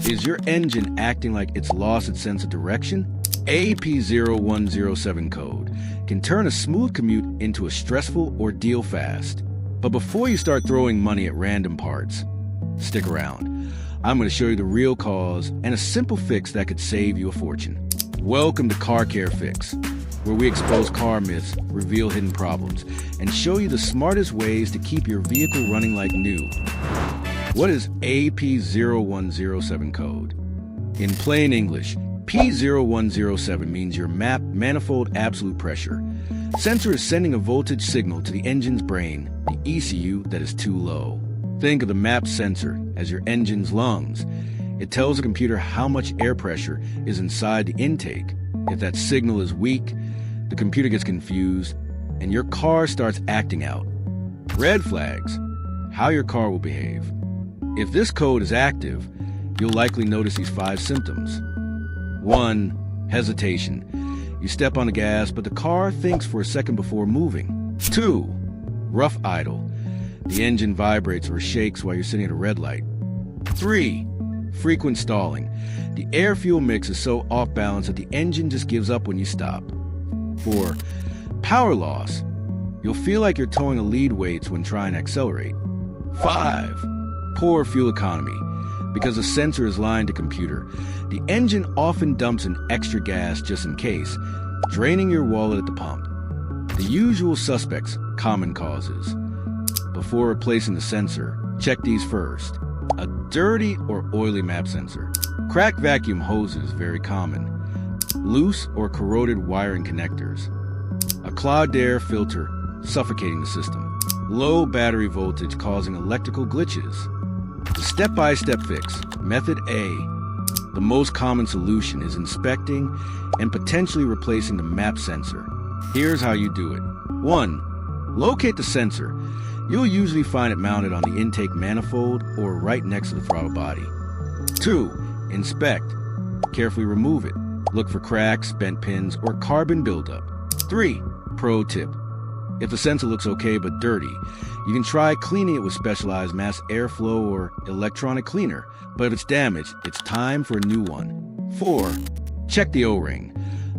Is your engine acting like it's lost its sense of direction? A P0107 code can turn a smooth commute into a stressful ordeal fast. But before you start throwing money at random parts, stick around. I'm going to show you the real cause and a simple fix that could save you a fortune. Welcome to Car Care Fix, where we expose car myths, reveal hidden problems, and show you the smartest ways to keep your vehicle running like new. What is AP0107 code? In plain English, P0107 means your Manifold Absolute Pressure. Sensor is sending a voltage signal to the engine's brain, the ECU, that is too low. Think of the MAP sensor as your engine's lungs. It tells the computer how much air pressure is inside the intake. If that signal is weak, the computer gets confused and your car starts acting out. Red flags: how your car will behave. If this code is active, you'll likely notice these 5 symptoms. 1. Hesitation. You step on the gas, but the car thinks for a second before moving. 2. Rough idle. The engine vibrates or shakes while you're sitting at a red light. 3. Frequent stalling. The air-fuel mix is so off-balance that the engine just gives up when you stop. 4. Power loss. You'll feel like you're towing a lead weights when trying to accelerate. 5. Poor fuel economy. Because the sensor is lying to computer, the engine often dumps in extra gas just in case, draining your wallet at the pump. The usual suspects, common causes. Before replacing the sensor, check these first. A dirty or oily MAP sensor. Cracked vacuum hoses, very common. Loose or corroded wiring connectors. A clogged air filter, suffocating the system. Low battery voltage causing electrical glitches. The step-by-step fix, Method A. The most common solution is inspecting and potentially replacing the MAP sensor. Here's how you do it. 1. Locate the sensor. You'll usually find it mounted on the intake manifold or right next to the throttle body. 2. Inspect. Carefully remove it. Look for cracks, bent pins, or carbon buildup. 3. Pro tip. If the sensor looks okay but dirty, you can try cleaning it with specialized mass airflow or electronic cleaner. But if it's damaged, it's time for a new one. 4. Check the O-ring.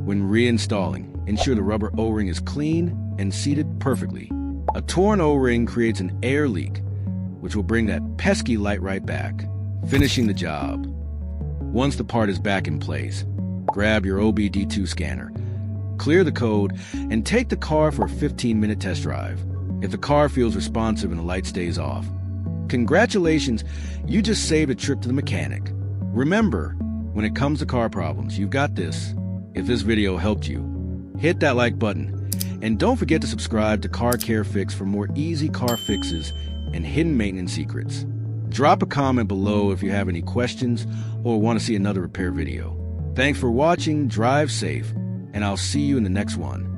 When reinstalling, ensure the rubber O-ring is clean and seated perfectly. A torn O-ring creates an air leak, which will bring that pesky light right back, finishing the job. Once the part is back in place, grab your OBD2 scanner, clear the code, and take the car for a 15-minute test drive. If the car feels responsive and the light stays off, congratulations, you just saved a trip to the mechanic. Remember, when it comes to car problems, you've got this. If this video helped you, hit that like button. And don't forget to subscribe to Car Care Fix for more easy car fixes and hidden maintenance secrets. Drop a comment below if you have any questions or want to see another repair video. Thanks for watching, drive safe, and I'll see you in the next one.